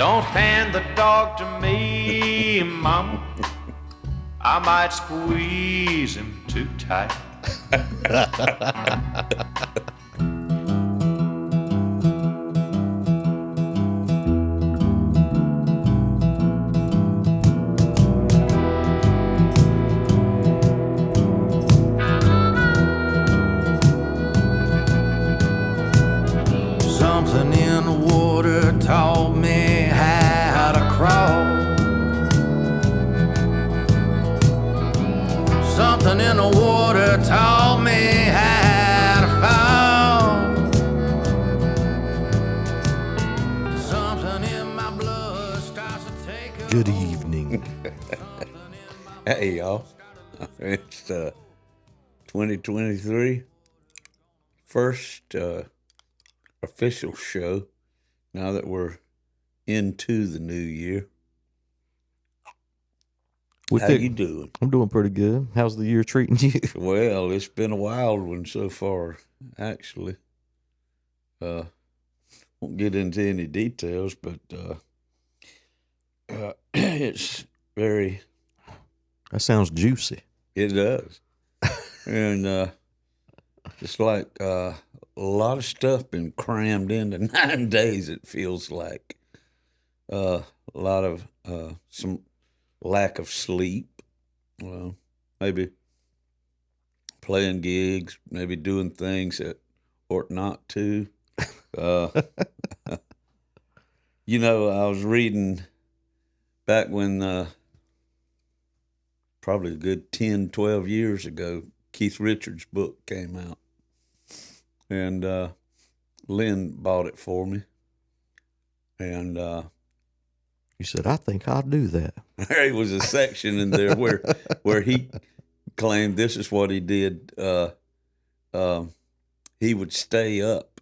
Don't hand the dog to me, Mama. I might squeeze him too tight. Something in the water taught me how to crawl. Something in the water taught me how to fall. Something in my blood starts to take a Good evening. Hey, y'all. It's 2023. First official show now that we're into the new year. How you doing? I'm doing pretty good. How's the year treating you? Well, it's been a wild one so far, actually. Won't get into any details, but it's very... That sounds juicy. It does. And it's like a lot of stuff been crammed into 9 days, it feels like. A lot of some lack of sleep. Maybe playing gigs, maybe doing things that ought not to. You know, I was reading back when probably a good 10, 12 years ago, Keith Richards' book came out. And Lynn bought it for me. And You said, I think I'll do that. there was a section in there where he claimed this is what he did. He would stay up.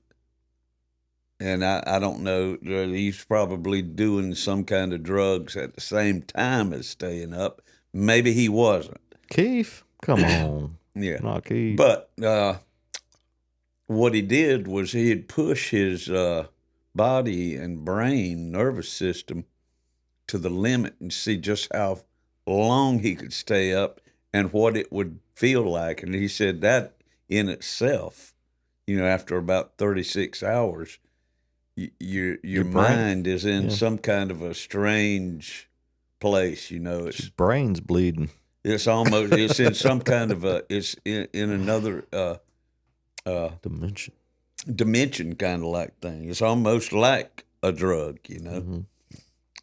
And I don't know, he's probably doing some kind of drugs at the same time as staying up. Maybe he wasn't. Keith, come on. Yeah. Not Keith. But what he did was he'd push his body and brain, nervous system to the limit and see just how long he could stay up and what it would feel like. And he said that in itself, you know, after about 36 hours, your mind is in some kind of a strange place, you know. Your brain's bleeding. It's almost, it's in some kind of it's in another dimension kind of like thing. It's almost like a drug, you know. Mm-hmm.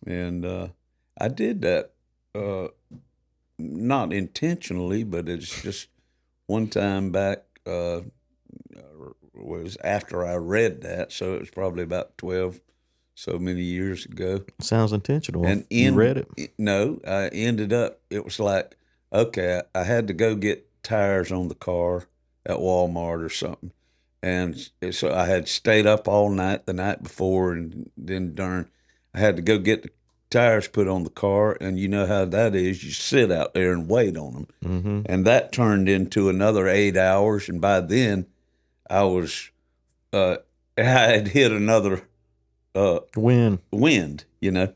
And I did that, not intentionally, but it's just one time back, was after I read that, so it was probably about 12 so many years ago. Sounds intentional. And you read it? No, I ended up, it was like, okay, I had to go get tires on the car at Walmart or something. And so I had stayed up all night the night before, and then I had to go get the tires put on the car, and you know how that is. You sit out there and wait on them. Mm-hmm. And that turned into another 8 hours, and by then I was, I had hit another wind, you know,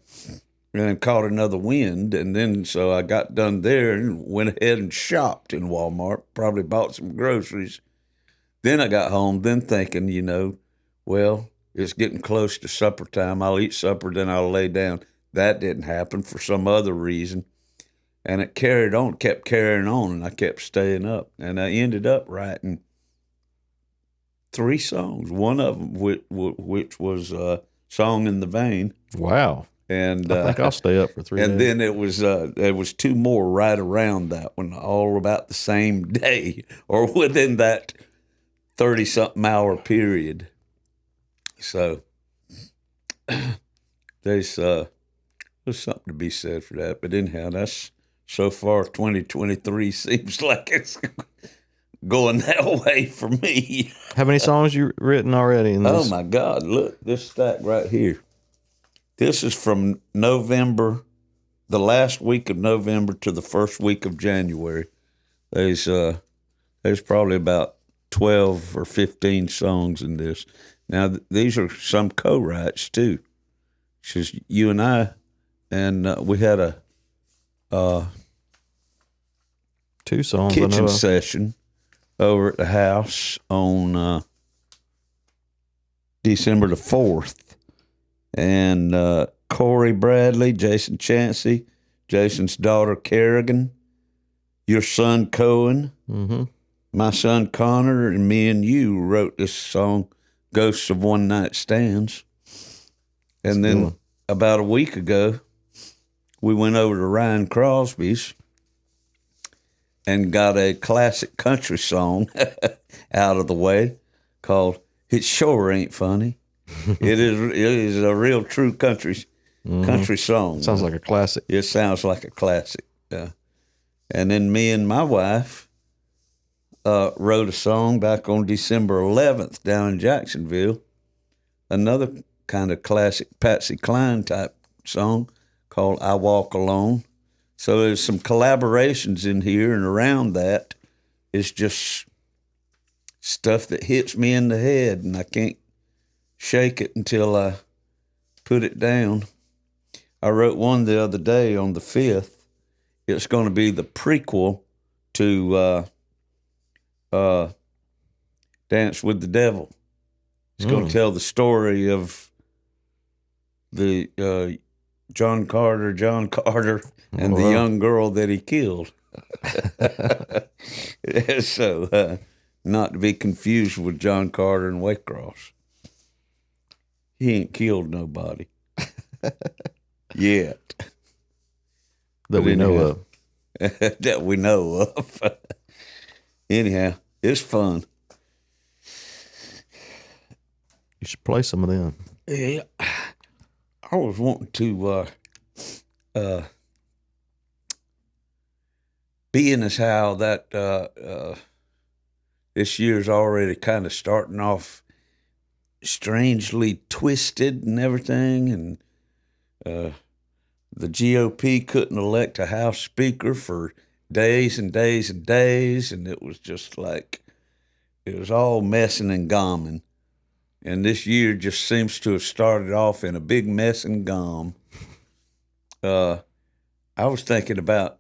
and caught another wind. And then so I got done there and went ahead and shopped in Walmart, probably bought some groceries. Then I got home, then thinking, you know, well, it's getting close to supper time. I'll eat supper, then I'll lay down. That didn't happen for some other reason. And it kept carrying on, and I kept staying up. And I ended up writing 3 songs, one of them which was Song in the Vein. Wow. And I think I'll stay up for 3 days. And then it was there was 2 more right around that one, all about the same day or within that 30-something hour period. So there's something to be said for that. But anyhow, that's so far 2023 seems like it's going that way for me. How many songs you written already in this? Oh my God, look, this stack right here. This is from November, the last week of November to the first week of January. There's probably about 12 or 15 songs in this. Now, these are some co-writes too. She's you and I, and we had a 2 songs. I know kitchen of. session over at the house on December the 4th. And Corey Bradley, Jason Chancey, Jason's daughter Kerrigan, your son Cohen, my son Connor, and me and you wrote this song, Ghosts of One Night Stands. And then about a week ago, we went over to Ryan Crosby's and got a classic country song out of the way called It Sure Ain't Funny. It is a real true country song. Sounds like a classic. It sounds like a classic. And then me and my wife wrote a song back on December 11th down in Jacksonville, another kind of classic Patsy Cline type song called I Walk Alone. So there's some collaborations in here, and around that is just stuff that hits me in the head, and I can't shake it until I put it down. I wrote one the other day on the 5th. It's going to be the prequel to Dance with the Devil. It's going to tell the story of the John Carter, and the young girl that he killed. So, not to be confused with John Carter and Waycross. He ain't killed nobody yet. That we know of. That we know of. Anyhow, it's fun. You should play some of them. Yeah. I was wanting to being as how that this year's already kind of starting off strangely twisted and everything, and the GOP couldn't elect a House Speaker for days and days and days, and it was just like, it was all messing and gomming. And this year just seems to have started off in a big mess and gom. I was thinking about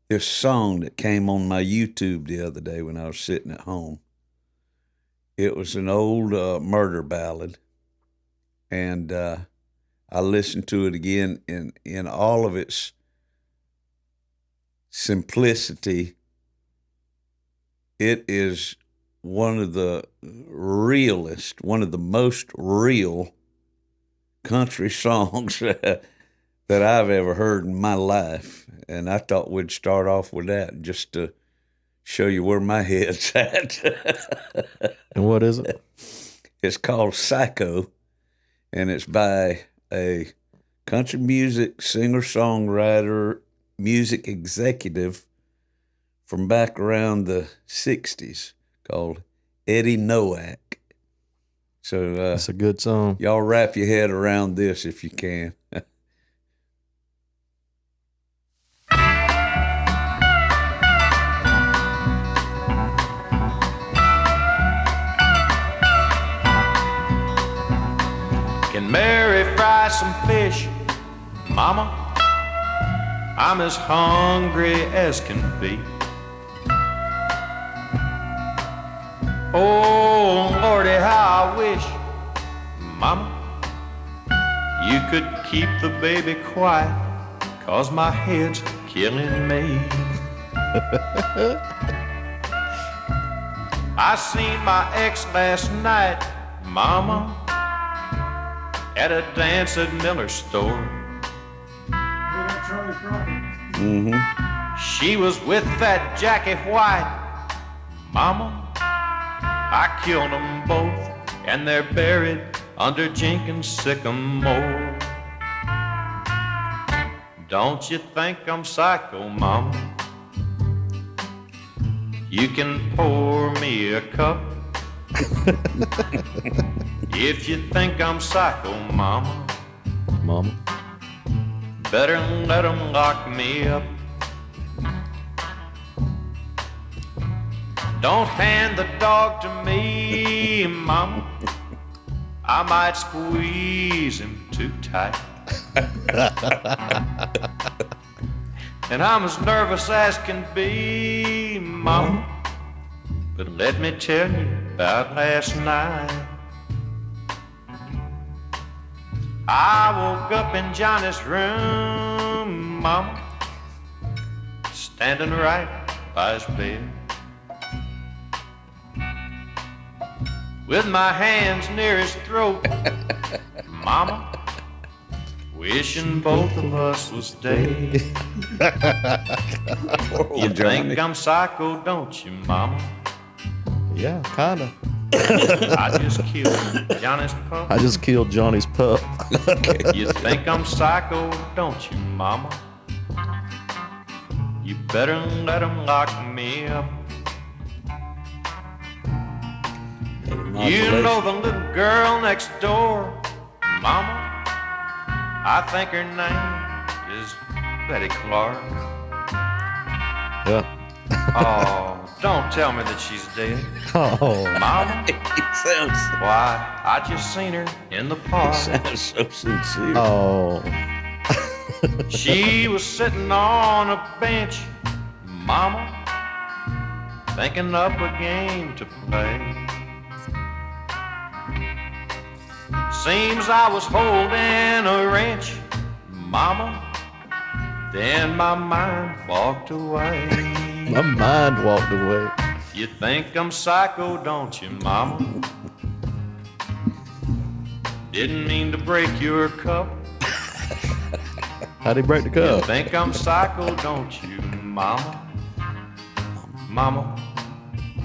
this song that came on my YouTube the other day when I was sitting at home. It was an old murder ballad, and I listened to it again in all of its simplicity. It is one of the most real country songs that I've ever heard in my life. And I thought we'd start off with that just to show you where my head's at. And what is it? It's called Psycho, and it's by a country music singer-songwriter, music executive from back around the 60s called Eddie Noack. So It's a good song. y'all wrap your head around this if you can. Can Mary fry some fish, Mama? I'm as hungry as can be. Oh, Lordy, how I wish, Mama, you could keep the baby quiet, 'cause my head's killing me. I seen my ex last night, Mama, at a dance at Miller's store. She was with that Jackie White, Mama. I killed them both, and they're buried under Jenkins' sycamore. Don't you think I'm psycho, Mama? You can pour me a cup. If you think I'm psycho, Mama, better let 'em lock me up. Don't hand the dog to me, Mama. I might squeeze him too tight. And I'm as nervous as can be, Mama. But let me tell you about last night. I woke up in Johnny's room, Mama, standing right by his bed, with my hands near his throat, Mama, wishing both of us was dead. You think I'm psycho, don't you, Mama? Yeah, kind of. I just killed Johnny's pup. I just killed Johnny's pup. You think I'm psycho, don't you, Mama? You better let him lock me up. You know the little girl next door, Mama? I think her name is Betty Clark. Yeah. Oh, don't tell me that she's dead. Oh, Mama? He sounds, Why, I just seen her in the park. sounds so sincere. oh. She was sitting on a bench, Mama, thinking up a game to play. Seems I was holding a wrench, Mama, then my mind walked away. My mind walked away. You think I'm psycho, don't you, Mama? Didn't mean to break your cup. How'd he break the You cup? think I'm psycho, don't you, Mama? Mama,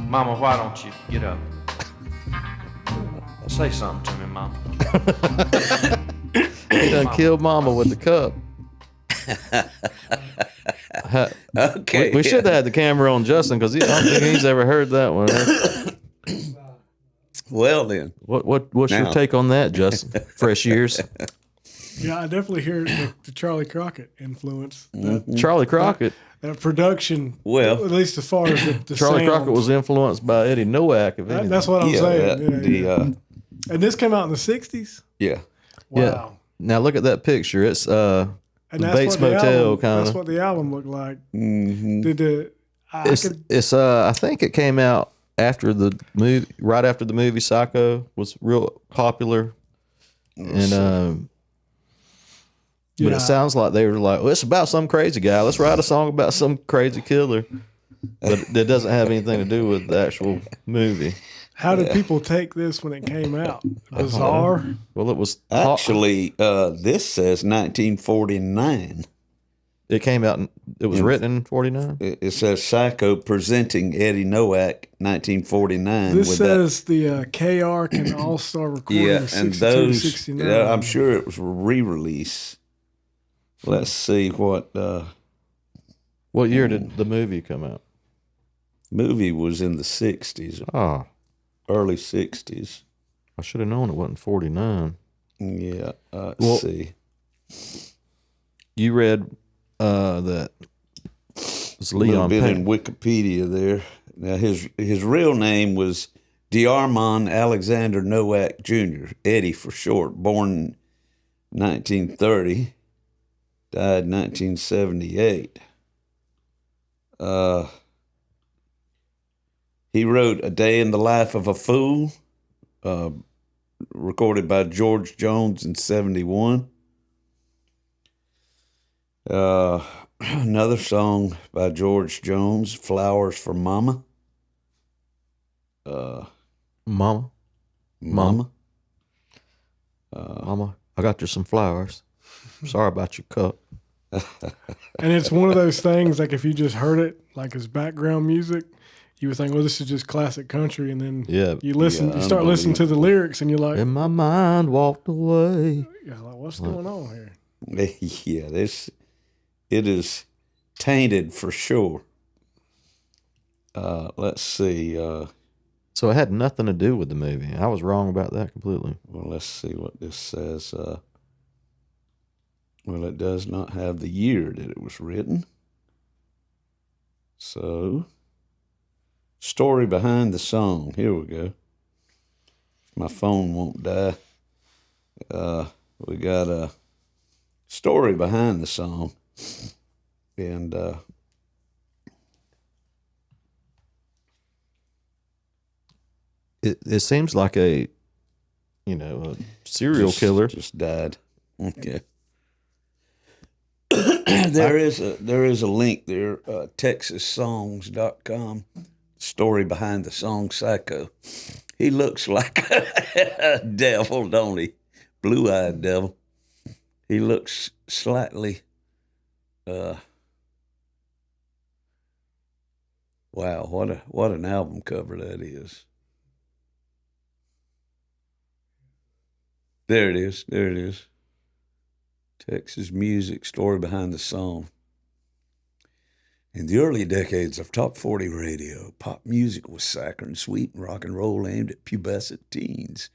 Mama, why don't you get up? Say something to me, Mama. He done killed Mama with the cup. Okay. We should have had the camera on Justin because I don't think he's ever heard that one. Well then, What's your Now. take on that, Justin? Fresh years. Yeah, I definitely hear the Charlie Crockett influence. Charlie Crockett. That production, Well, at least as far as the Charlie sounds. Crockett was influenced by Eddie Noack. If anything. That's what I'm yeah, saying. Yeah. the And this came out in the 60s? yeah. Wow. Yeah. Now look at that picture. It's And the that's Bates what the Motel album, kind That's of. what the album looked like. Mm-hmm. Did the I think it came out after the movie, right after the movie Psycho was real popular, and but Yeah. it sounds like they were like, well, it's about some crazy guy. Let's write a song about some crazy killer, but it doesn't have anything to do with the actual movie. How did people take this when it came out? Bizarre. Well, it was Actually, this says 1949. It came out. It was written in '49. It says Psycho presenting Eddie Noack, 1949. This with says the K-Arc and All-Star recording yeah, of and 62, those. 69. Yeah, I'm sure it was a re-release. Let's see what What year did the movie come out? movie was in the 60s, Oh, early 60s. I should have known it wasn't '49. Yeah, let's Well, see. You read that it's A little Leon bit Payne. in Wikipedia there. Now his real name was DeArmond Alexander Noack Jr., Eddie for short, born 1930, died 1978. He wrote A Day in the Life of a Fool, recorded by George Jones in 71. Another song by George Jones, Flowers for Mama. Mama, Mama. Mama, I got you some flowers. Sorry about your cup. And it's one of those things, like if you just heard it, like as background music, you would think, well, this is just classic country. And then Yeah. you listen, Yeah, you start listening to the lyrics and you're like, And my mind walked away. yeah, like what's going on here? Yeah, it is tainted for sure. Let's see. So it had nothing to do with the movie. I was wrong about that completely. Well, let's see what this says. Well, it does not have the year that it was written. So, story behind the song. Here we go. My phone won't die. We got story behind the song. And it seems like a serial killer. just died. Okay. There is a link there, texassongs.com. Story behind the song Psycho. He looks like a devil, don't he? Blue-eyed devil. He looks slightly wow, what an album cover that is. There it is. Texas music, story behind the song. In the early decades of top 40 radio, pop music was saccharine, sweet, and rock and roll aimed at pubescent teens.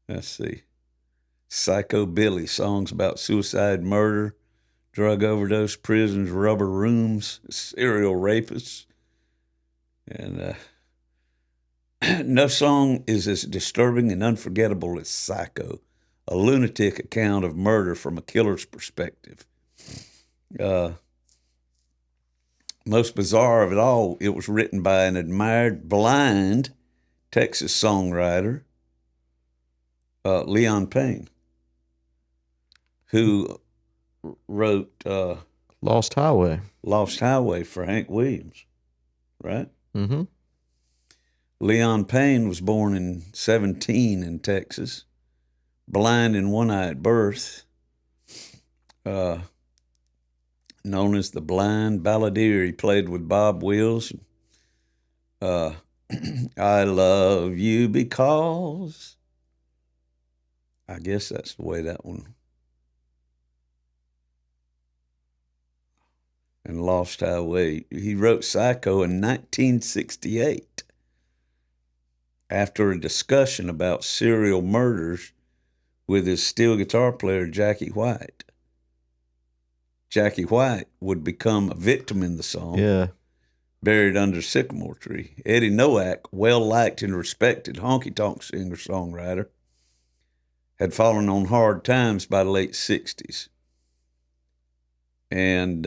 Let's see. Psycho Billy, songs about suicide, murder, drug overdose, prisons, rubber rooms, serial rapists. And no song is as disturbing and unforgettable as Psycho, a lunatic account of murder from a killer's perspective. Most bizarre of it all, it was written by an admired blind Texas songwriter, Leon Payne, who wrote Lost Highway for Hank Williams, right? Mm-hmm. Leon Payne was born in 17 in Texas, blind in one eye at birth, known as the Blind Balladeer. He played with Bob Wills. I love you because. I guess that's the way that one. And Lost Highway. He wrote Psycho in 1968 after a discussion about serial murders with his steel guitar player, Jackie White. Jackie White would become a victim in the song. Yeah. Buried under a sycamore tree. Eddie Noack, well-liked and respected honky-tonk singer-songwriter, had fallen on hard times by the late 60s. And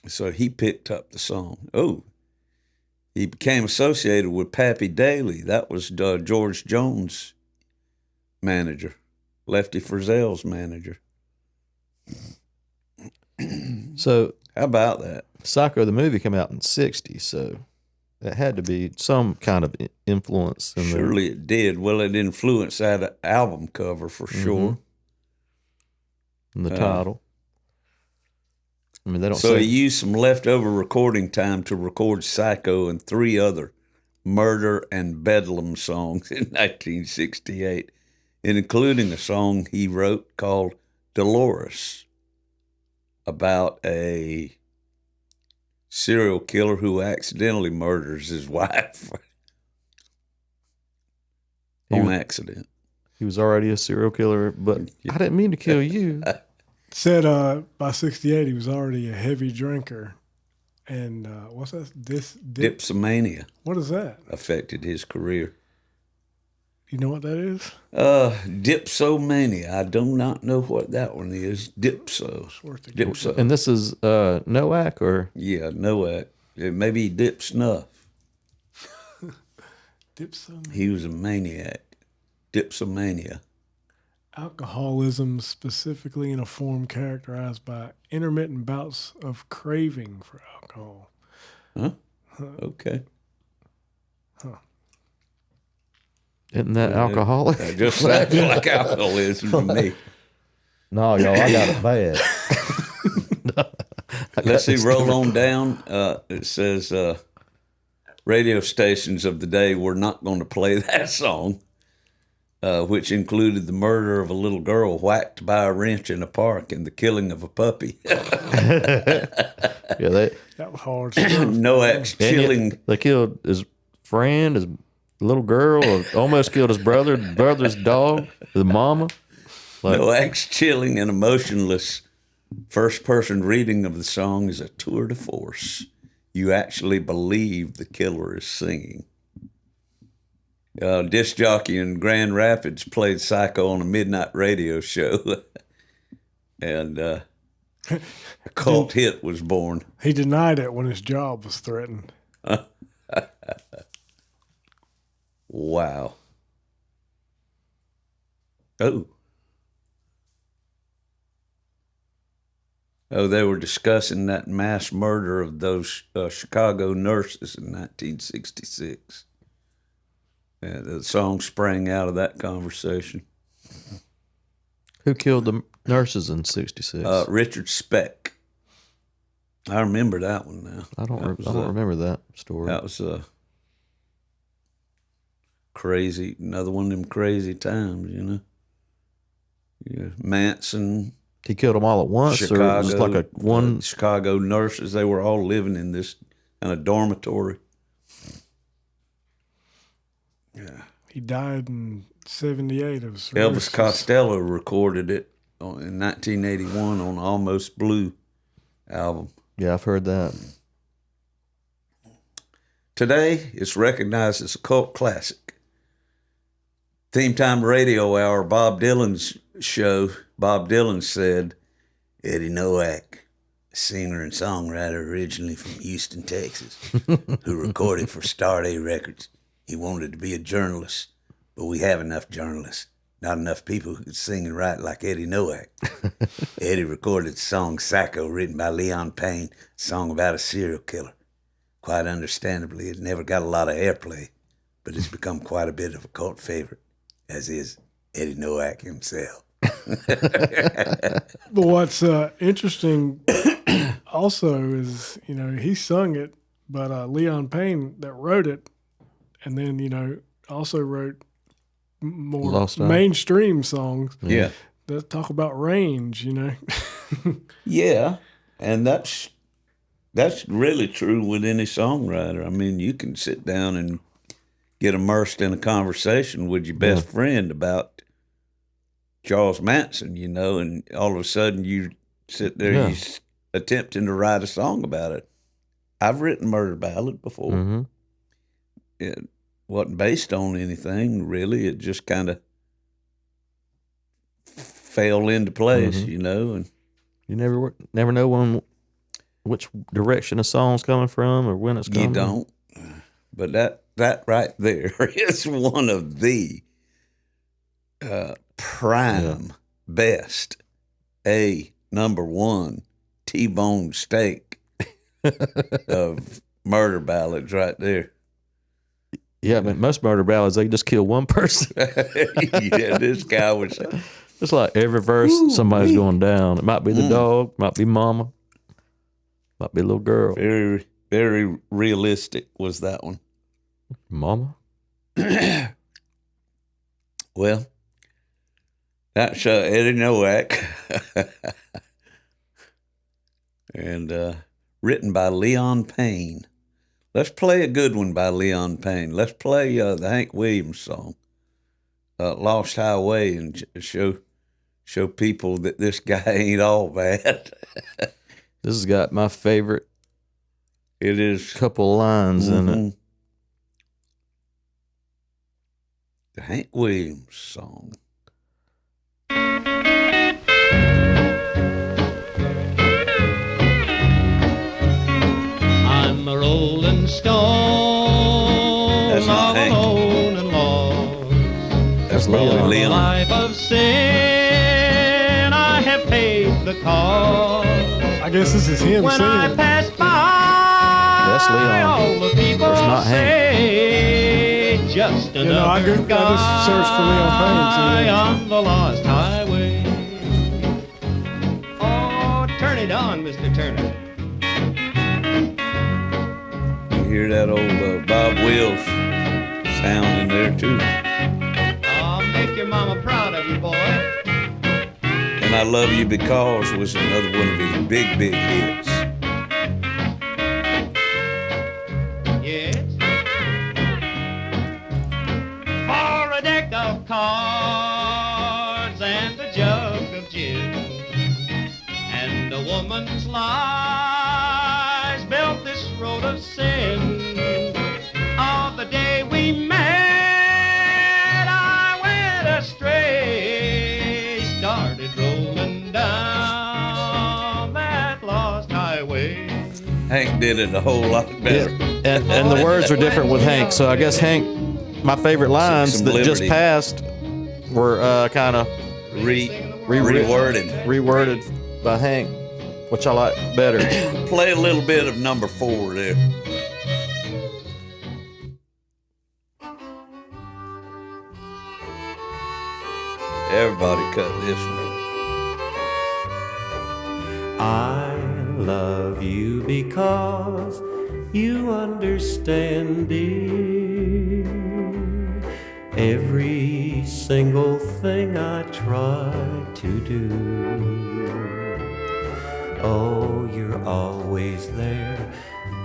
so he picked up the song. Oh, he became associated with Pappy Daly. That was George Jones' manager, Lefty Frizzell's manager. So how about that? Psycho the movie came out in '60, so that had to be some kind of influence in there. Surely it did. Well, it influenced that album cover for sure. And the title. I mean, they don't So say. he used some leftover recording time to record Psycho and 3 other murder and bedlam songs in 1968, including a song he wrote called Dolores, about a serial killer who accidentally murders his wife on accident. He was already a serial killer, but I didn't mean to kill you. Said by 68 he was already a heavy drinker. And what's that? Dipsomania What is that? affected his career. You know what that is? Dipsomania. I do not know what that one is. Dipso. And this is Noack, or? Yeah, Noack. Maybe he dipped snuff. Dipsomania. He was a maniac. Dipsomania. Alcoholism, specifically in a form characterized by intermittent bouts of craving for alcohol. Huh? Okay. Isn't that alcoholic? That just sounds like alcoholism to me. No, y'all, I got it bad. Let's see, roll on down. It says radio stations of the day were not going to play that song, which included the murder of a little girl whacked by a wrench in a park and the killing of a puppy. That was hard stuff. Noack's chilling. They killed his friend, his little girl, or almost killed his brother's dog, the mama. Noack's chilling and emotionless first-person reading of the song is a tour de force. You actually believe the killer is singing. disc jockey in Grand Rapids played Psycho on a midnight radio show. And a cult hit was born. He denied it when his job was threatened. Wow. Oh, they were discussing that mass murder of those Chicago nurses in 1966. Yeah, the song sprang out of that conversation. Who killed the nurses in '66? Richard Speck. I remember that one now. I don't remember that story. That was crazy. Another one of them crazy times, you know. Yeah, Manson. He killed them all at once, Chicago, or just like a one? Chicago nurses. They were all living in this kind of dormitory. Yeah. He died in '78 of cirrhosis. Elvis Costello recorded it in 1981 on Almost Blue album. Yeah, I've heard that. Today, it's recognized as a cult classic. Theme Time Radio Hour, Bob Dylan's show, Bob Dylan said, Eddie Noack, a singer and songwriter originally from Houston, Texas, who recorded for Stardate Records. He wanted to be a journalist, but we have enough journalists, not enough people who could sing and write like Eddie Noack. Eddie recorded the song Psycho, written by Leon Payne, a song about a serial killer. Quite understandably, it never got a lot of airplay, but it's become quite a bit of a cult favorite, as is Eddie Noack himself. But what's interesting also is, you know, he sung it, but Leon Payne that wrote it, and then, you know, also wrote more mainstream songs. Yeah. That talk about range, you know. Yeah, and that's really true with any songwriter. I mean, you can sit down and get immersed in a conversation with your best friend about Charles Manson, you know, and all of a sudden you sit there and you're attempting to write a song about it. I've written murder ballad before. Mm-hmm. It wasn't based on anything, really. It just kind of fell into place, you know. And you never know which direction a song's coming from or when it's coming. You don't. But that right there is one of the prime best number one T-bone steak of murder ballads right there. Yeah, I mean, most murder ballads, they just kill one person. Yeah, this guy was... It's like every verse, somebody's going down. It might be the dog, might be mama, might be a little girl. Very, very realistic was that one. Mama? Well, that's Eddie Noack. And written by Leon Payne. Let's play a good one by Leon Payne. Let's play the Hank Williams song, Lost Highway, and show people that this guy ain't all bad. This has got my favorite. It is couple lines in it. The Hank Williams song. I'm a rolling stone. That's not Hank. Alone and lost. That's probably Leon. Life of sin, I have paid the cost. I guess this is him When singing I it. pass by, That's Leon. all the people It's not say, just You know, I another just searched for Leon Payne, so guy yeah. on the lost highway. Oh, turn it on, Mr. Turner. You hear that old Bob Wills sound in there too. I'll make your mama proud of you, boy. And I Love You Because was another one of his big hits. Yes. For a deck of cards and a jug of gin and a woman's lies built this road of sin. Oh, the day we met, Hank did it a whole lot better. And the words are different with Hank. So I guess Hank, my favorite lines Some that just liberty. passed were kind of reworded by Hank, which I like better. Play a little bit of number 4 there. Everybody cut this one. I love you because you understand, dear, every single thing I try to do. Oh, you're always there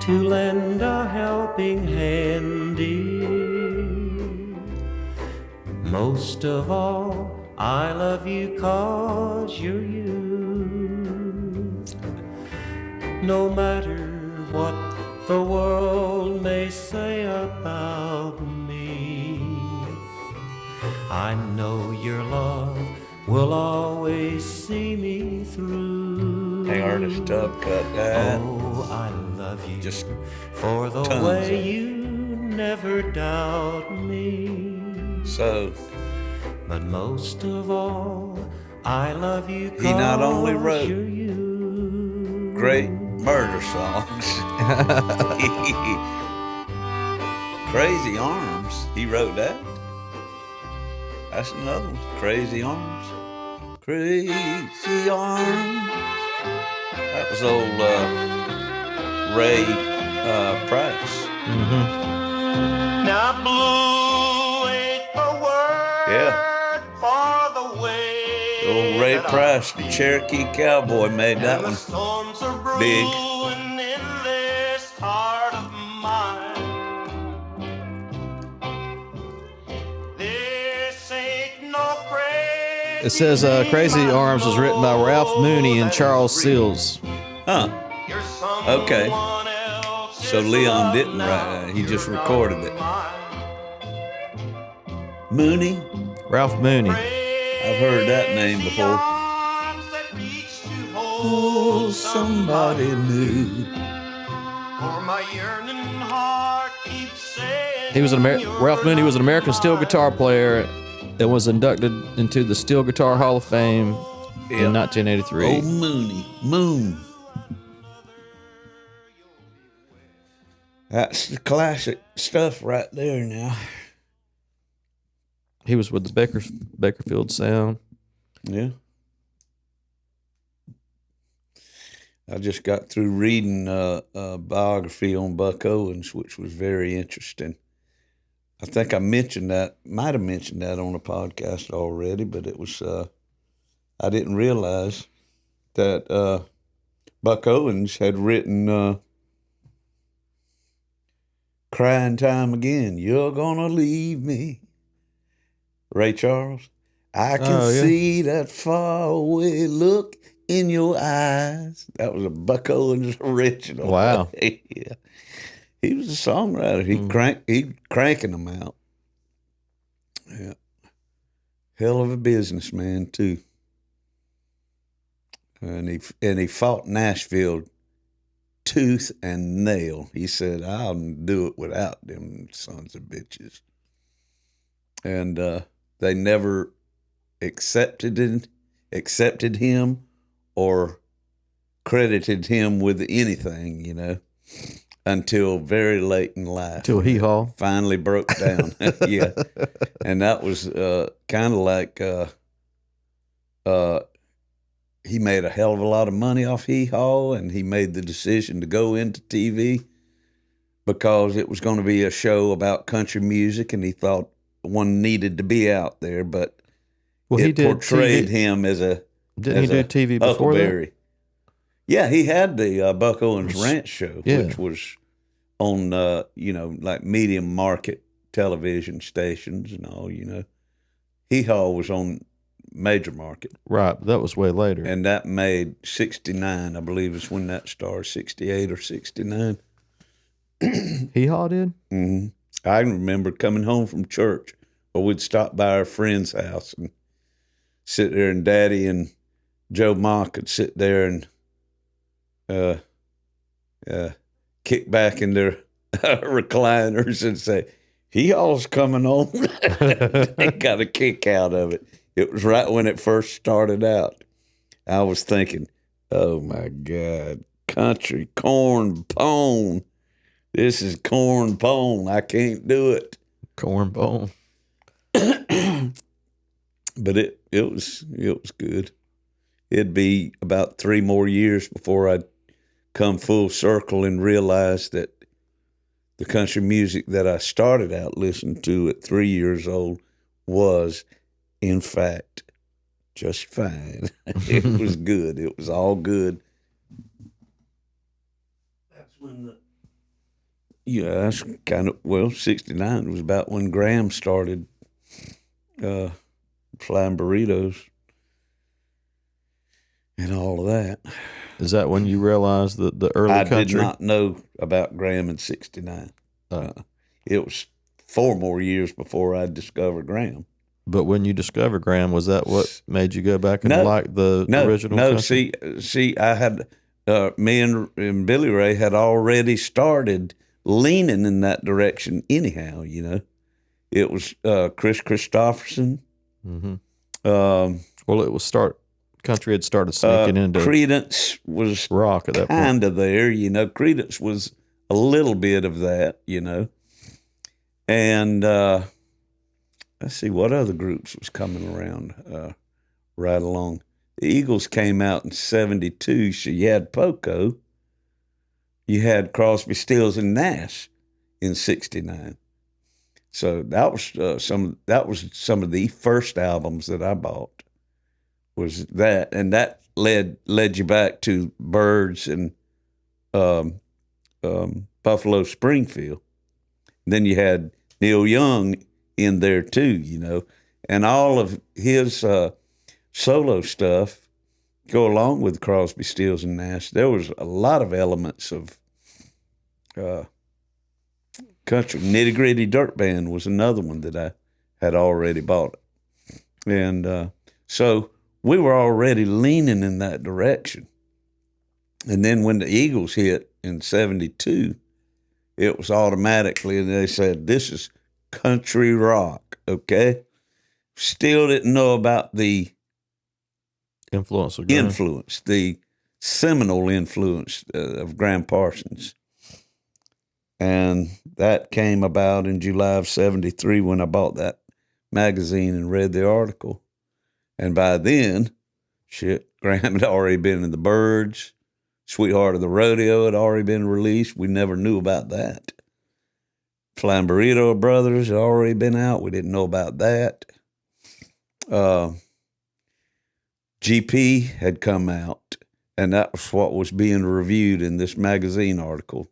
to lend a helping hand, dear. Most of all, I love you 'cause you're you. No matter what the world may say about me, I know your love will always see me through. Hey, Ernest Tubb cut that. Oh, I love you Just for the tons way of it. you never doubt me. So But most of all, I love you 'cause He not only wrote you're you. great murder songs. Crazy Arms. He wrote that. That's another one. Crazy Arms. Crazy Arms. That was old Ray Price. Now blue ain't the word Yeah. for the way Old Ray that Price, the Cherokee Cowboy, made that the one storms are big. brewing in this heart of mine. This ain't no crazy. It says Crazy Arms was written by Ralph Mooney and Charles Seals. Huh. You're someone Okay. else's So Leon didn't love write it. He now. just You're recorded not it. mine. Mooney. Ralph Mooney. I've heard that name before. Arms that reach to Oh, hold somebody new. For my yearning heart keeps saying He was you're Ralph Mooney was an American steel mine. guitar player that was inducted into the Steel Guitar Hall of Fame Yep. in 1983. Old Mooney. Moon. That's the classic stuff right there now. He was with the Bakerfield Sound. Yeah. I just got through reading a biography on Buck Owens, which was very interesting. I think I might have mentioned that on the podcast already, but it was, I didn't realize that Buck Owens had written Crying Time Again, You're Gonna Leave Me. Ray Charles, I can Oh, yeah. see that faraway look in your eyes. That was a Buck Owens original. Wow. Yeah. He was a songwriter. He cranking them out. Yeah. Hell of a businessman too. And he fought Nashville tooth and nail. He said, I'll do it without them sons of bitches. And they never accepted him or credited him with anything, until very late in life. Till Hee Haw. Finally broke down. Yeah. And that was kind of like he made a hell of a lot of money off Hee Haw, and he made the decision to go into TV because it was going to be a show about country music, and he thought one needed to be out there, but Well, it he did portrayed TV. him as a Didn't he do TV before that? Huckleberry. Yeah, he had the Buck Owens Ranch show, Yeah. which was on, like medium market television stations and all, Hee Haw was on major market. Right, but that was way later. And that made 69, I believe is when that started, 68 or 69. Hee Haw did? Mm-hmm. I remember coming home from church, or we'd stop by our friend's house and sit there, and Daddy and Joe Ma could sit there and kick back in their recliners and say, "He all's coming on." They got a kick out of it. It was right when it first started out. I was thinking, "Oh my God, country corn pone. This is corn pone. I can't do it." Corn bone. But it was good. It'd be about 3 more years before I'd come full circle and realize that the country music that I started out listening to at 3 years old was, in fact, just fine. It was good. It was all good. That's when that's kind of, 69 was about when Graham started flying burritos and all of that. Is that when you realized that the early country? I did not know about Graham in 69. It was 4 more years before I discovered Graham. But when you discovered Graham, was that what made you go back and like the original country? See, I had, me and Billy Ray had already started leaning in that direction anyhow, you know. It was Chris Christopherson. Mm-hmm. Well, it was country had started sneaking into Creedence was rock at that point. Kind of there, you know. Creedence was a little bit of that, you know. And let's see what other groups was coming around right along. The Eagles came out in 72, so you had Poco. You had Crosby, Stills, and Nash in 69. So that was some of the first albums that I bought. Was that, and that led you back to Byrds and Buffalo Springfield. Then you had Neil Young in there too, you know, and all of his solo stuff go along with Crosby, Stills, and Nash. There was a lot of elements of country. Nitty Gritty Dirt Band was another one that I had already bought, and so we were already leaning in that direction. And then when the Eagles hit in 72, it was automatically, and they said, "This is country rock," okay? Still didn't know about the influence, the seminal influence of Graham Parsons. And that came about in July of 73 when I bought that magazine and read the article. And by then, Graham had already been in the Byrds. Sweetheart of the Rodeo had already been released. We never knew about that. Flying Burrito Brothers had already been out. We didn't know about that. GP had come out, and that was what was being reviewed in this magazine article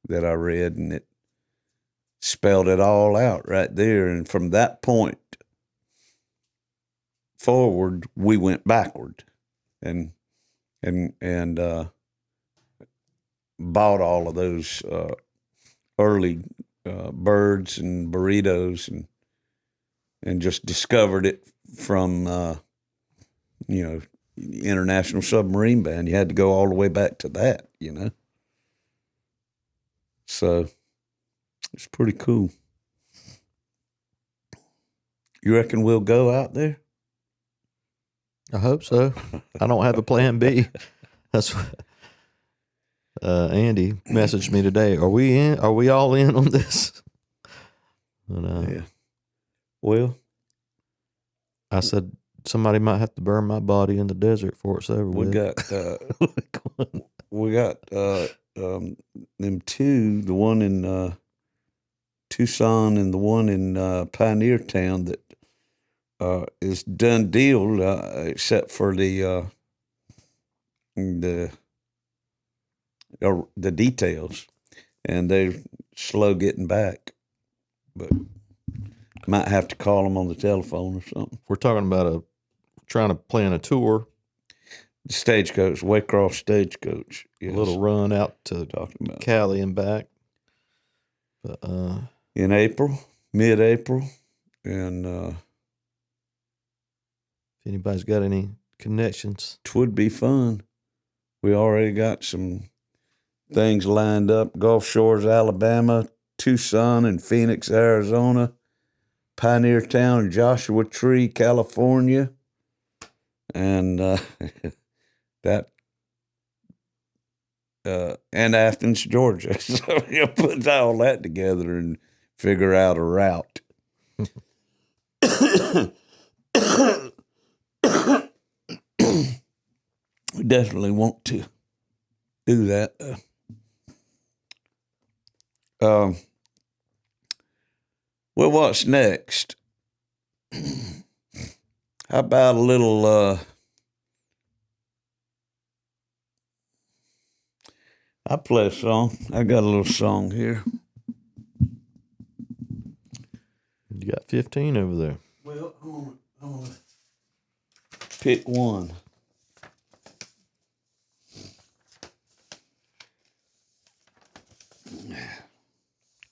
that I read, and it spelled it all out right there. And from that point forward, we went backward and bought all of those early Byrds and Burritos and just discovered it from International Submarine Band. You had to go all the way back to that, you know. So it's pretty cool. You reckon we'll go out there? I hope so. I don't have a plan B. That's what Andy messaged me today. Are we in? Are we all in on this? And, yeah. Well, I said somebody might have to burn my body in the desert before it's over with. We got them two, the one in Tucson and the one in Pioneer Town that is done deal, except for the details, and they're slow getting back. But might have to call them on the telephone or something. We're talking about trying to plan a tour. Stagecoach, Waycross Stagecoach. Yes. A little run out to Cali and back. But, in April, mid-April, and if anybody's got any connections, it would be fun. We already got some things lined up. Gulf Shores, Alabama, Tucson and Phoenix, Arizona, Pioneer Town, Joshua Tree, California, and and Athens, Georgia. So you put all that together and figure out a route. We definitely want to do that. Well, what's next? How about a little? I play a song. I got a little song here. You got 15 over there. Well, I want to pick one.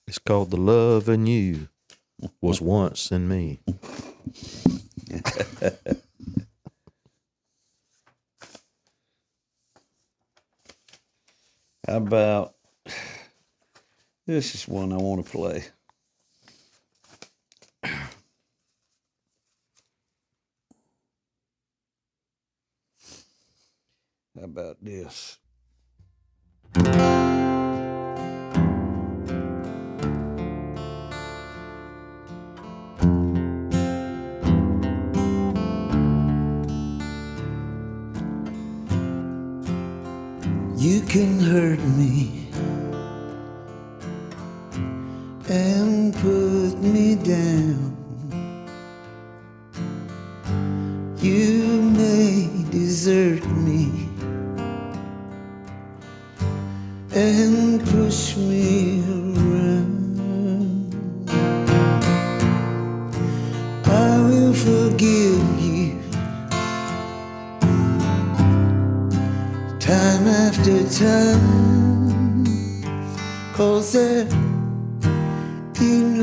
It's called The Love in You Was Once in Me. How about this is one I want to play. How about this? You can hurt me and put me down. You may desert me and push me around. I will forgive you time after time, 'cause there ain't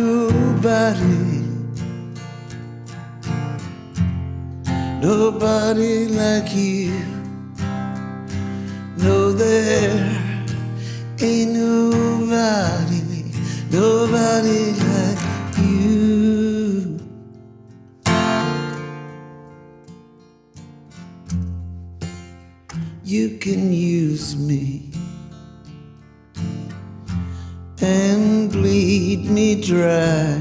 nobody like you. No, there ain't nobody like you. You can use me and bleed me dry.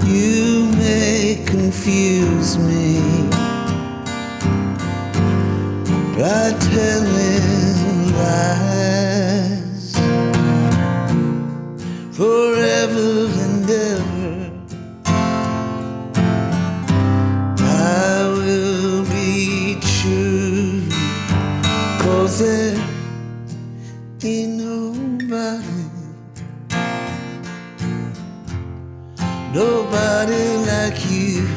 You may confuse me by telling lies forever and ever. I will be true, 'cause there ain't nobody like you.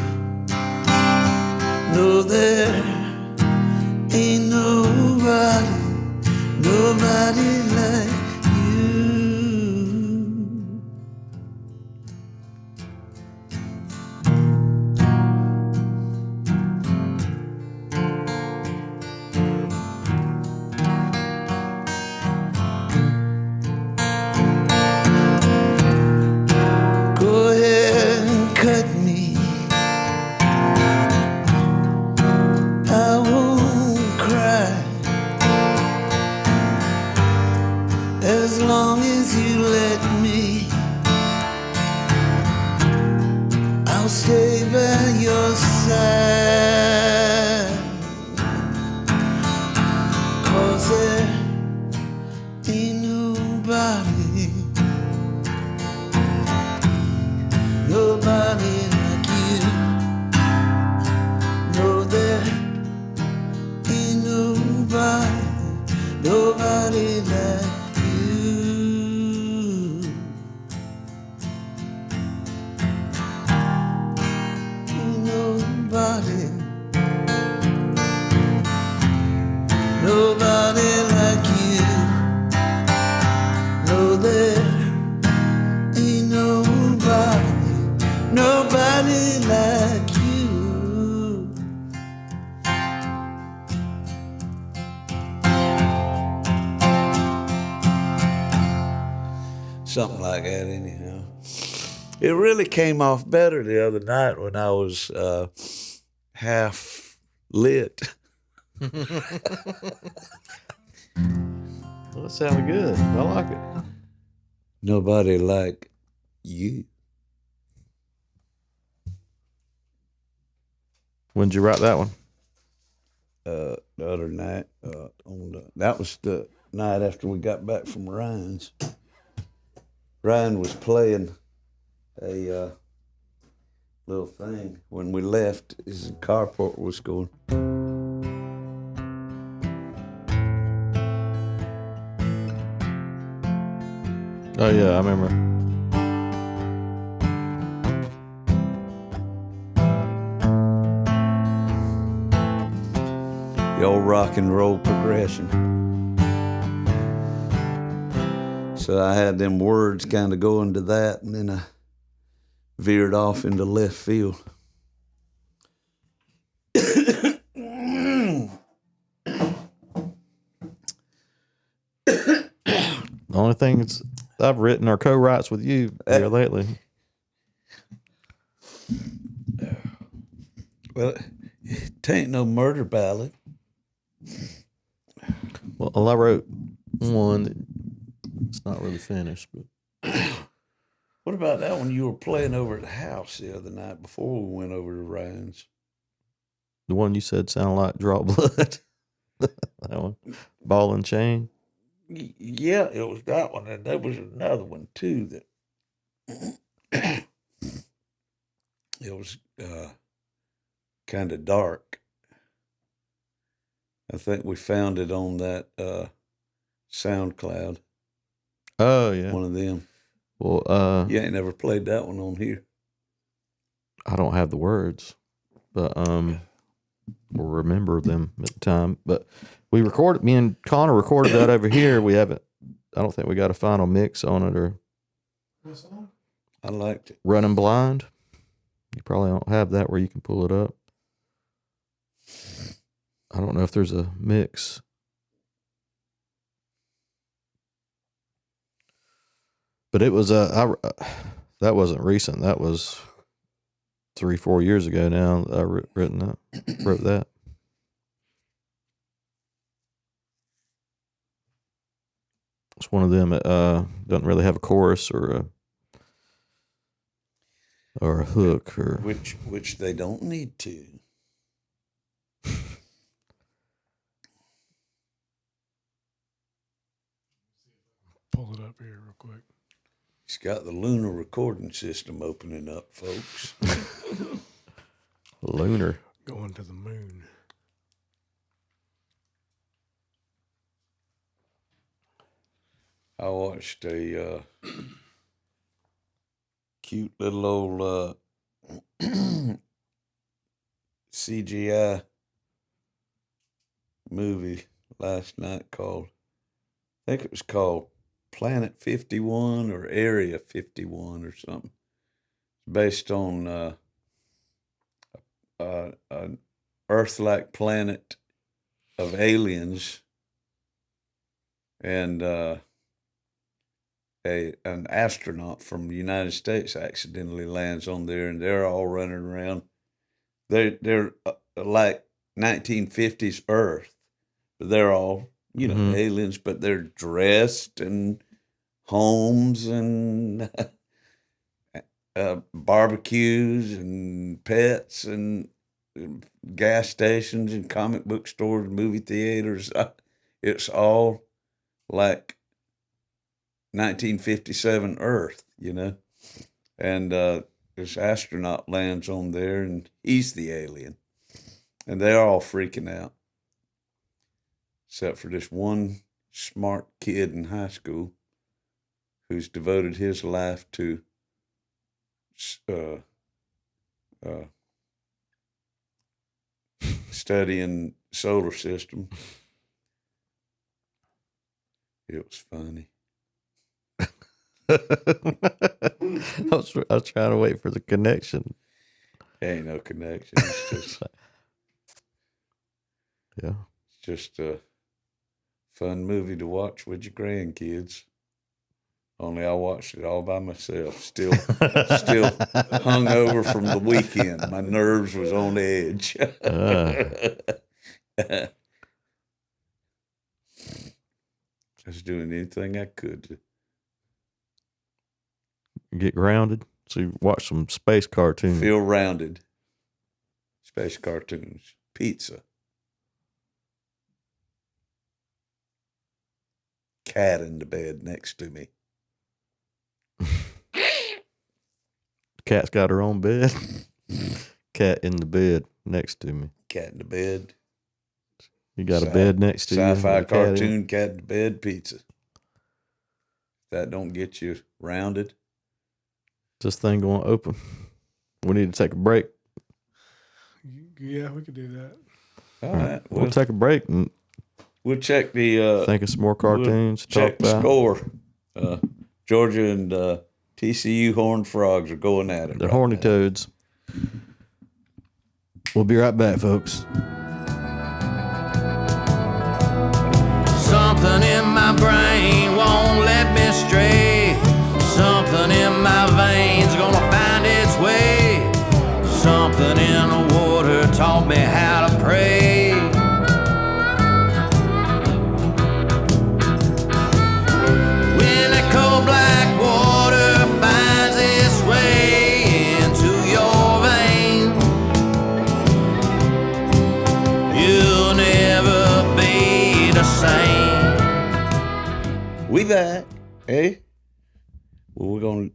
No, there ain't nobody like you. Go ahead and cut me. I won't cry as long as you let me. I'll stay by your side, 'cause there ain't nobody like you. No, there ain't nobody like you. Ain't nobody like you. No, there ain't nobody like you. Something like that, anyhow. It really came off better the other night when I was half lit. Well, that sounded good. I like it. Nobody like you. When'd you write that one? The other night, that was the night after we got back from Ryan's. Ryan was playing a little thing when we left. His carport was going. Oh yeah, I remember. The old rock and roll progression. So I had them words kind of going to that, and then I veered off into left field. The only thing I've written are co-writes with you here lately. Well, it ain't no murder ballad. Well, I wrote one. It's not really finished, but What about that one you were playing over at the house the other night before we went over to Ryan's? the one you said sounded like Draw Blood. That one, Ball and Chain. Yeah, it was that one, and there was another one too that it was kind of dark. I think we found it on that SoundCloud. Oh yeah, One of them. Well, You ain't never played that one on here. I don't have the words, but or remember them at the time. But we recorded. Me and Connor recorded that over here. We haven't. I don't think we got a final mix on it or. I liked it. Runnin Blind. You probably don't have that where you can pull it up. I don't know if there's a mix. But it was that wasn't recent. That was 3-4 years ago now. I wrote that. It's one of them that doesn't really have a chorus or a hook or which they don't need to. Pull it up here real quick. He's got the lunar recording system opening up, folks. Lunar. Going to the moon. I watched a cute little old CGI movie last night called, I think it was called Planet 51 or Area 51 or something. It's based on an Earth-like planet of aliens, and an astronaut from the United States accidentally lands on there, and they're all running around. They're like 1950s Earth, but they're all, aliens, but they're dressed and homes and barbecues and pets and gas stations and comic book stores, movie theaters. It's all like 1957 Earth, and this astronaut lands on there, and he's the alien, and they're all freaking out, except for this one smart kid in high school who's devoted his life to studying solar system. It was funny. I was trying to wait for the connection. There ain't no connection. It's just, yeah. It's just a fun movie to watch with your grandkids. Only I watched it all by myself. Still hungover from the weekend. My nerves was on edge. I was doing anything I could to Get grounded. So you watch some space cartoons. feel rounded. Space cartoons. Pizza. Cat in the bed next to me. Cat's got her own bed. Cat in the bed next to me. Cat in the bed. You got a bed next to you. Sci-fi with a cat in it? cartoon, cat in the bed, pizza. That don't get you rounded. This thing going to open. We need to take a break. Yeah, we could do that. All right. We'll take a break and We'll check the think of some more cartoons to check talk the about. score. Georgia and TCU Horned Frogs are going at it. The right Horny now. Toads. We'll be right back, folks. Something in my brain won't let me stray. Something in my veins gonna find its way. Something in the water taught me how to pray. When that cold black water finds its way into your veins, you'll never be the same. We back, eh? Well, we're gonna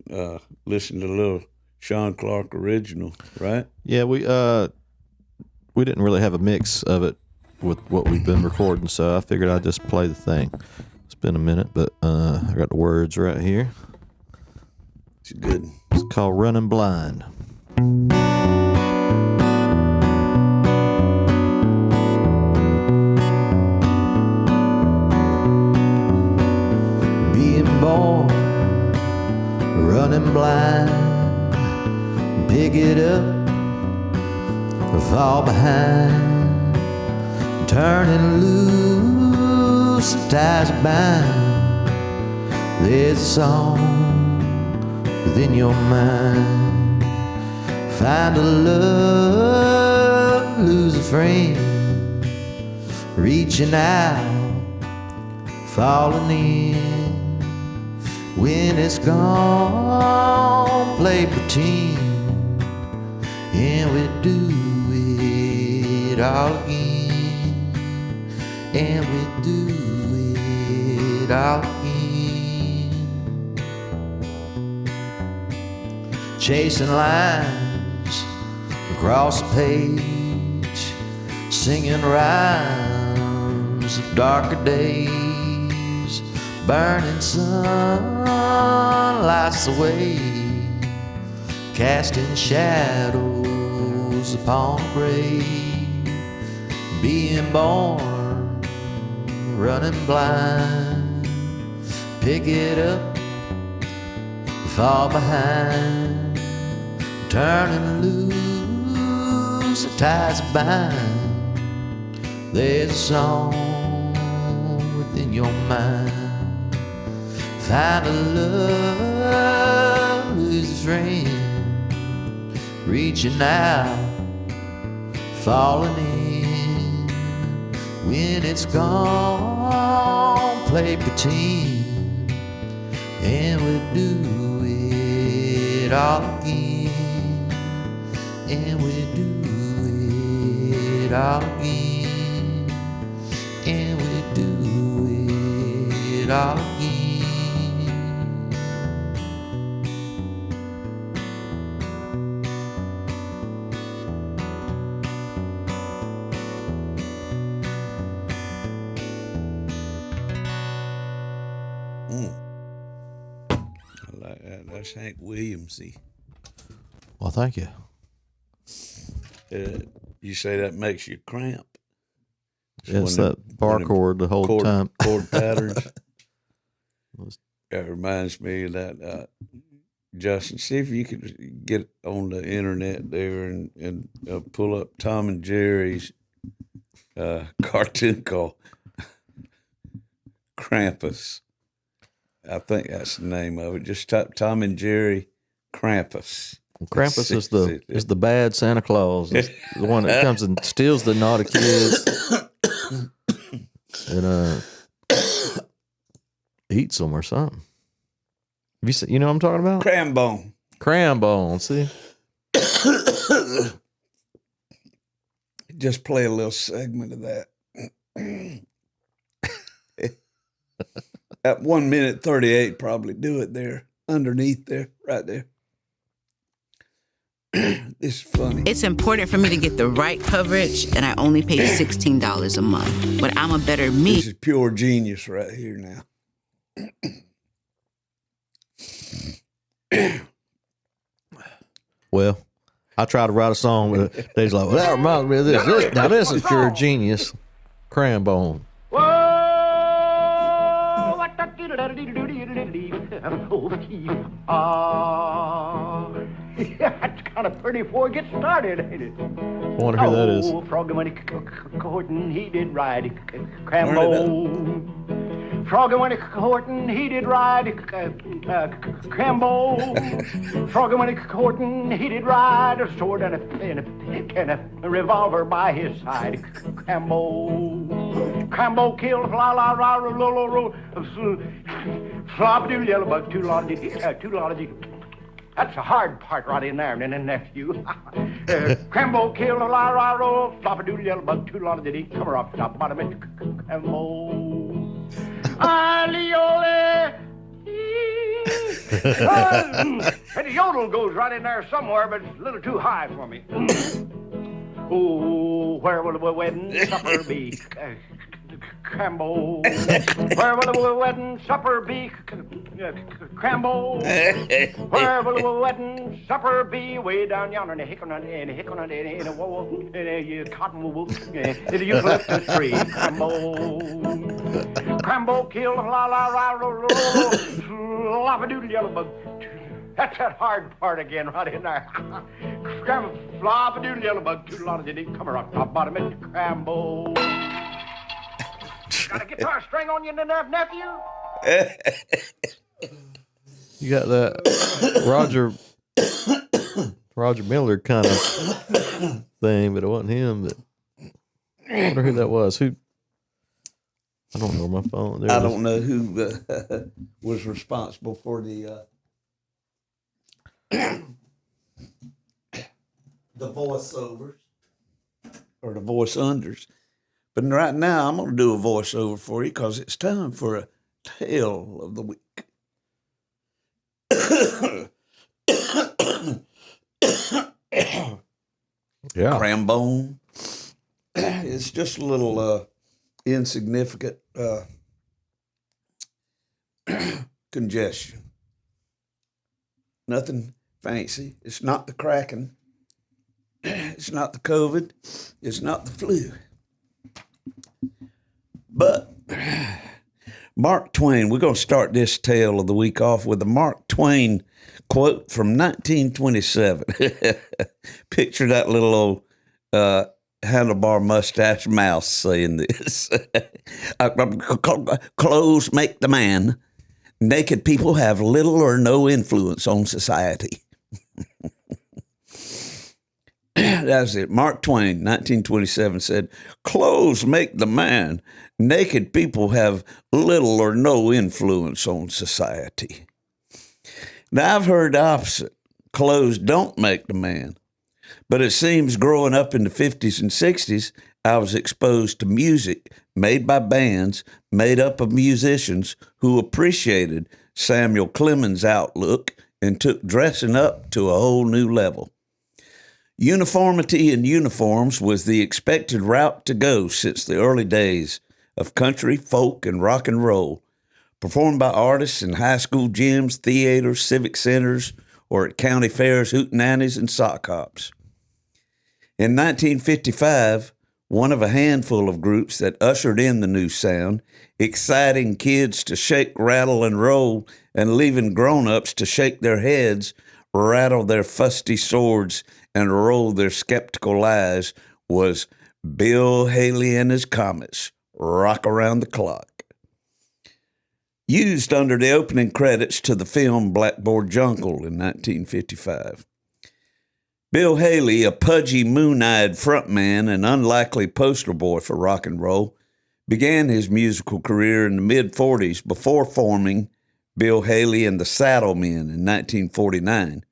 listen to a little Sean Clark original, right? Yeah, we didn't really have a mix of it with what we've been recording, so I figured I'd just play the thing. It's been a minute, but I got the words right here. It's good. It's called Runnin Blind. Being born, running blind, pick it up, fall behind, turning loose, the ties are bound. There's a song within your mind. Find a love, lose a friend, reaching out, falling in. When it's gone, play pretend, and we do it all again, and we do it all again. Chasing lines across the page, singing rhymes of darker days. Burning sun lights the way, casting shadows upon grave. Being born, running blind, pick it up, fall behind, turning loose, the ties are bind. There's a song within your mind. Find a love, lose a friend, reaching out, falling in. When it's gone, play pretend, and we do it all again, and we do it all again, and we do it all again. I like that. That's Hank Williamsy. Well, thank you. You say that makes you cramp? It's when that bar chord the whole time. Chord patterns. That reminds me of that. Justin, see if you could get on the internet there and pull up Tom and Jerry's cartoon called Krampus. I think that's the name of it. Just Tom and Jerry Krampus. Krampus is the bad Santa Claus. It's the one that comes and steals the naughty kids and eats them or something. You know what I'm talking about? Crambone. Crambone, see? Just play a little segment of that. At 1 minute 38, probably do it there, underneath there, right there. This is funny. It's important for me to get the right coverage, and I only pay $16 a month. But I'm a better me. This is pure genius right here now. Well, I tried to write a song, but they's like, well, that reminds me of this. Now, this is pure genius. Crambone. That's kind of pretty before it gets started, ain't it? I wonder who that is. Oh, Froggy went courting, he did ride Crambo. Froggy went courting, he did ride Crambo. Froggy went courting, he did ride a sword and a pick and a revolver by his side. Crambo. Crambo killed flop-a-doo, yellow bug, too lot of That's the hard part right in there, and then nephew. Crambo killed a la-ra-roll, flop-a-doodle, yellow bug, too lot of diddy, come up, top, bottom, it, Crambo. Aliole. And the yodel goes right in there somewhere, but it's a little too high for me. Oh, where will the wedding supper be? Crambo. Where will the wedding supper be? Crambo. Where will the wedding supper be? Way down yonder in a cottonwood, in the eucalyptus tree. Crambo. Crambo killed la-la-ra-ro-ro, yellow bug. That's that hard part again, right in there. Flop-a-doodle, yellow bug, too lot of diddy, come around, top, bottom, it, Crambo. Got a guitar string on you, nephew? You got that Roger Miller kind of thing, but it wasn't him. But I wonder who that was. Who? I don't know my phone. I don't know who was responsible for the voiceovers or the voice unders. But right now, I'm going to do a voiceover for you because it's time for a tale of the week. Yeah. Crambone. It's just a little insignificant congestion. Nothing fancy. It's not the Kraken. It's not the COVID. It's not the flu. But Mark Twain, we're going to start this tale of the week off with a Mark Twain quote from 1927. Picture that little old handlebar mustache mouse saying this. Clothes make the man. Naked people have little or no influence on society. That's it. Mark Twain, 1927, said, clothes make the man. Naked people have little or no influence on society. Now, I've heard the opposite. Clothes don't make the man. But it seems growing up in the 50s and 60s, I was exposed to music made by bands made up of musicians who appreciated Samuel Clemens' outlook and took dressing up to a whole new level. Uniformity in uniforms was the expected route to go since the early days of country, folk, and rock and roll, performed by artists in high school gyms, theaters, civic centers, or at county fairs, hootenannies, and sock hops. In 1955, one of a handful of groups that ushered in the new sound, exciting kids to shake, rattle, and roll, and leaving grown-ups to shake their heads, rattle their fusty swords, and roll their skeptical eyes, was Bill Haley and his Comets, Rock Around the Clock. used under the opening credits to the film Blackboard Jungle in 1955. Bill Haley, a pudgy, moon-eyed frontman and unlikely poster boy for rock and roll, began his musical career in the mid-40s before forming Bill Haley and the Saddlemen in 1949.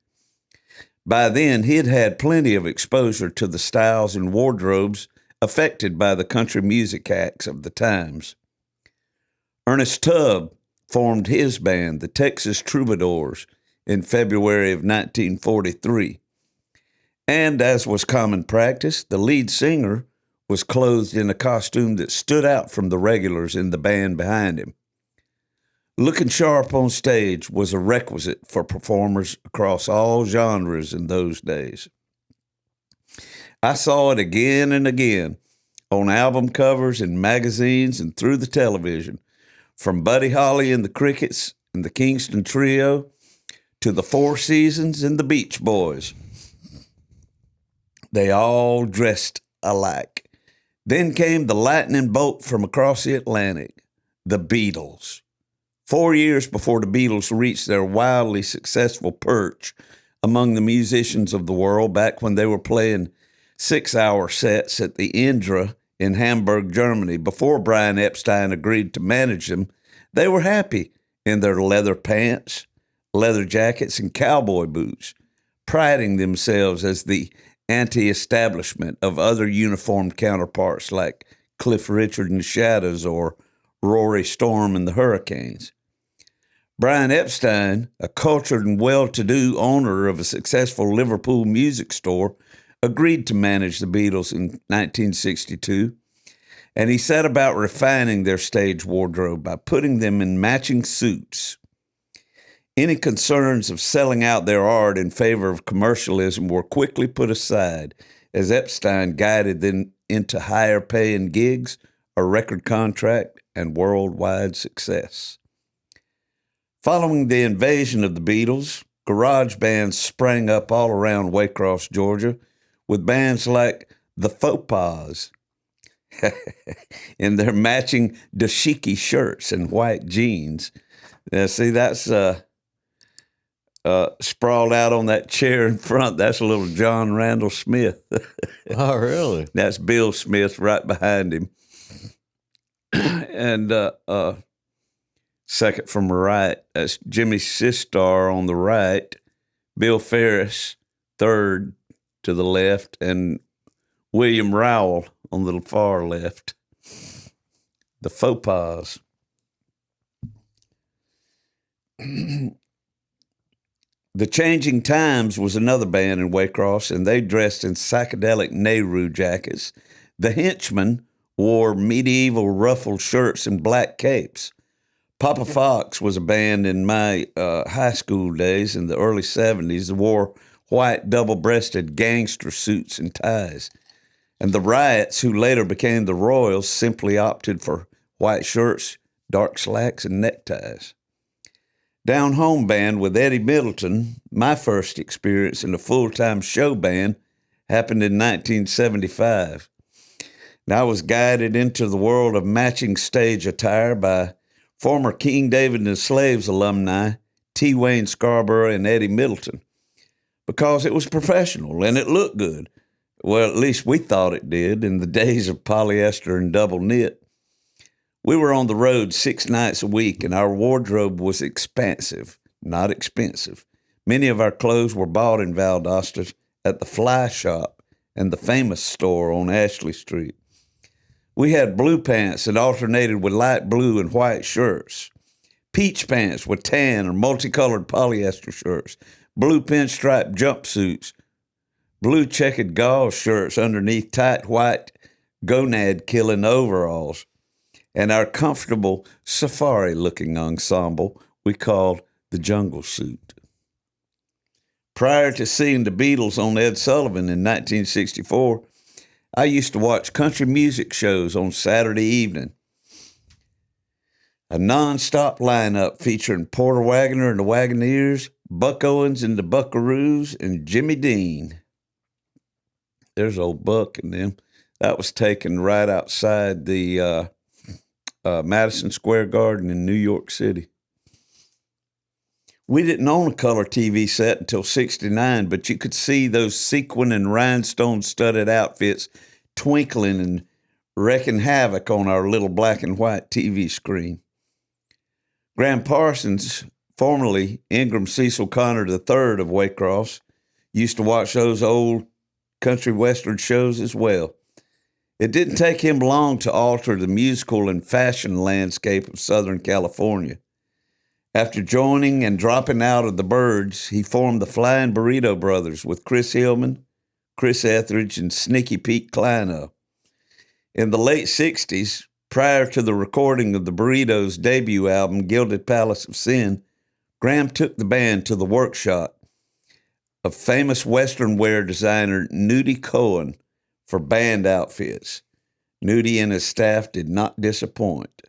By then, he'd had plenty of exposure to the styles and wardrobes affected by the country music acts of the times. Ernest Tubb formed his band, the Texas Troubadours, in February of 1943. And as was common practice, the lead singer was clothed in a costume that stood out from the regulars in the band behind him. Looking sharp on stage was a requisite for performers across all genres in those days. I saw it again and again on album covers in magazines and through the television, from Buddy Holly and the Crickets and the Kingston Trio to the Four Seasons and the Beach Boys. They all dressed alike. Then came the lightning bolt from across the Atlantic, the Beatles. 4 years before the Beatles reached their wildly successful perch among the musicians of the world, back when they were playing 6-hour sets at the Indra in Hamburg, Germany, before Brian Epstein agreed to manage them, they were happy in their leather pants, leather jackets, and cowboy boots, priding themselves as the anti-establishment of other uniformed counterparts like Cliff Richard and the Shadows or Rory Storm and the Hurricanes. Brian Epstein, a cultured and well-to-do owner of a successful Liverpool music store, agreed to manage the Beatles in 1962, and he set about refining their stage wardrobe by putting them in matching suits. Any concerns of selling out their art in favor of commercialism were quickly put aside as Epstein guided them into higher-paying gigs, a record contract, and worldwide success. Following the invasion of the Beatles, garage bands sprang up all around Waycross, Georgia, with bands like the Faux Pas in their matching dashiki shirts and white jeans. See, that's sprawled out on that chair in front. That's a little John Randall Smith. Oh, really? That's Bill Smith right behind him. And second from the right, that's Jimmy Sistar on the right, Bill Ferris third to the left, and William Rowell on the far left. The Faux Pas. The Changing Times was another band in Waycross, and they dressed in psychedelic Nehru jackets. The Henchmen wore medieval ruffled shirts and black capes. Papa Fox was a band in my high school days in the early 70s that wore white double-breasted gangster suits and ties. And the Riots, who later became the Royals, simply opted for white shirts, dark slacks, and neckties. Down Home Band with Eddie Middleton, my first experience in a full-time show band, happened in 1975. And I was guided into the world of matching stage attire by former King David and the Slaves alumni, T. Wayne Scarborough and Eddie Middleton, because it was professional and it looked good. Well, at least we thought it did in the days of polyester and double knit. We were on the road 6 nights a week, and our wardrobe was expansive, not expensive. Many of our clothes were bought in Valdosta at the Fly Shop and the Famous store on Ashley Street. We had blue pants that alternated with light blue and white shirts, peach pants with tan or multicolored polyester shirts, blue pinstripe jumpsuits, blue checkered gauze shirts underneath tight white gonad-killing overalls, and our comfortable safari-looking ensemble we called the Jungle Suit. Prior to seeing the Beatles on Ed Sullivan in 1964, I used to watch country music shows on Saturday evening. A non-stop lineup featuring Porter Wagoner and the Wagoneers, Buck Owens and the Buckaroos, and Jimmy Dean. There's old Buck and them. That was taken right outside the Madison Square Garden in New York City. We didn't own a color TV set until 69, but you could see those sequin and rhinestone-studded outfits twinkling and wreaking havoc on our little black and white TV screen. Graham Parsons, formerly Ingram Cecil Connor III of Waycross, used to watch those old country western shows as well. It didn't take him long to alter the musical and fashion landscape of Southern California. After joining and dropping out of the Byrds, he formed the Flying Burrito Brothers with Chris Hillman, Chris Etheridge, and Sneaky Pete Kleino. In the late 60s, prior to the recording of the Burritos' debut album, Gilded Palace of Sin, Graham took the band to the workshop of famous Western wear designer Nudie Cohen for band outfits. Nudie and his staff did not disappoint,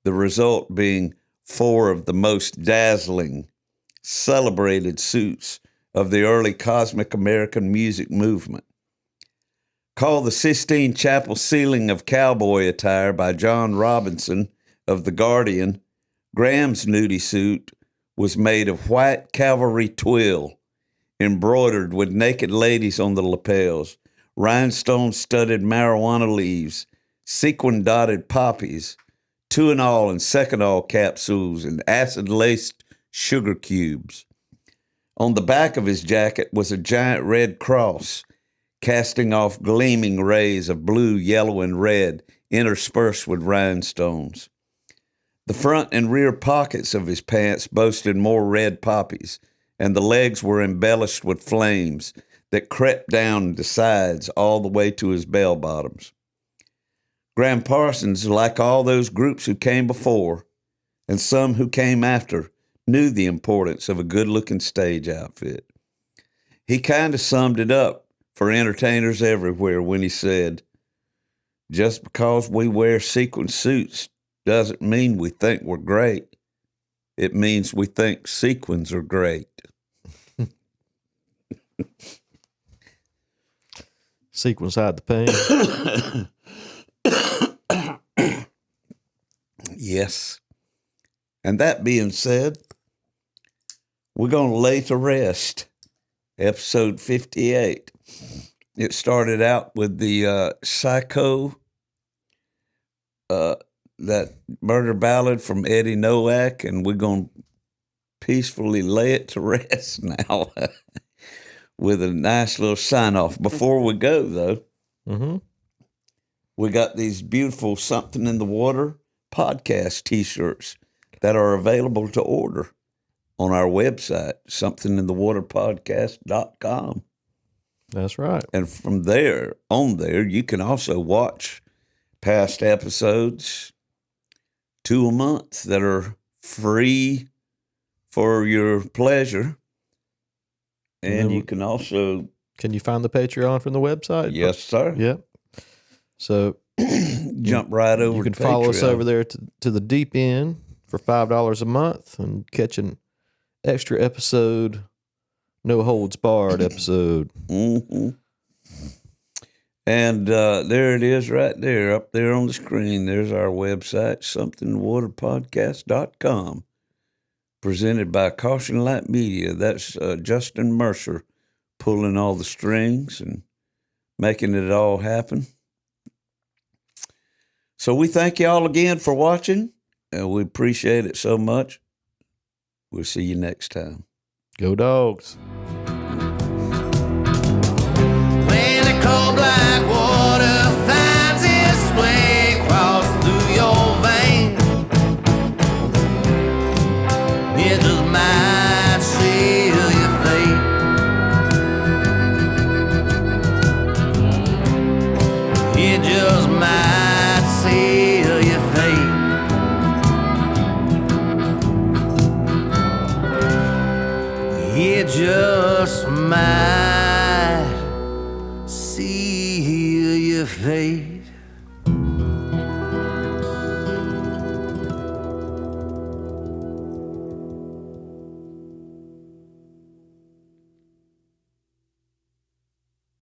the result being 4 of the most dazzling, celebrated suits of the early cosmic American music movement. Called the Sistine Chapel Ceiling of Cowboy Attire by John Robinson of The Guardian, Graham's nudie suit was made of white cavalry twill, embroidered with naked ladies on the lapels, rhinestone-studded marijuana leaves, sequin-dotted poppies, 2-in-all and 2nd-all capsules, and acid-laced sugar cubes. On the back of his jacket was a giant red cross, casting off gleaming rays of blue, yellow, and red, interspersed with rhinestones. The front and rear pockets of his pants boasted more red poppies, and the legs were embellished with flames that crept down the sides all the way to his bell bottoms. Graham Parsons, like all those groups who came before, and some who came after, knew the importance of a good-looking stage outfit. He kind of summed it up for entertainers everywhere when he said, "Just because we wear sequin suits doesn't mean we think we're great. It means we think sequins are great." Sequins hide the pain. Yes. And that being said, we're going to lay to rest episode 58. It started out with the Psycho, that murder ballad from Eddie Noack, and we're going to peacefully lay it to rest now with a nice little sign-off. Before we go, though, we got these beautiful Something in the Water podcast T-shirts that are available to order on our website, somethinginthewaterpodcast.com. That's right. And from there, you can also watch past episodes, 2 a month, that are free for your pleasure. And you can also... Can you find the Patreon from the website? Yes, sir. Yep. So jump right over. You can to follow Patreon. us over there to the deep end for $5 a month and catch an extra episode, no holds barred episode. Mm-hmm. And there it is right there, up there on the screen. There's our website, somethinginthewaterpodcast.com, presented by Caution Light Media. That's Justin Mercer pulling all the strings and making it all happen. So we thank you all again for watching, and we appreciate it so much. We'll see you next time. Go Dogs. When the cold black water finds its way across through your veins, it just might seal your fate. It just might seal your fate. It just might seal your fate.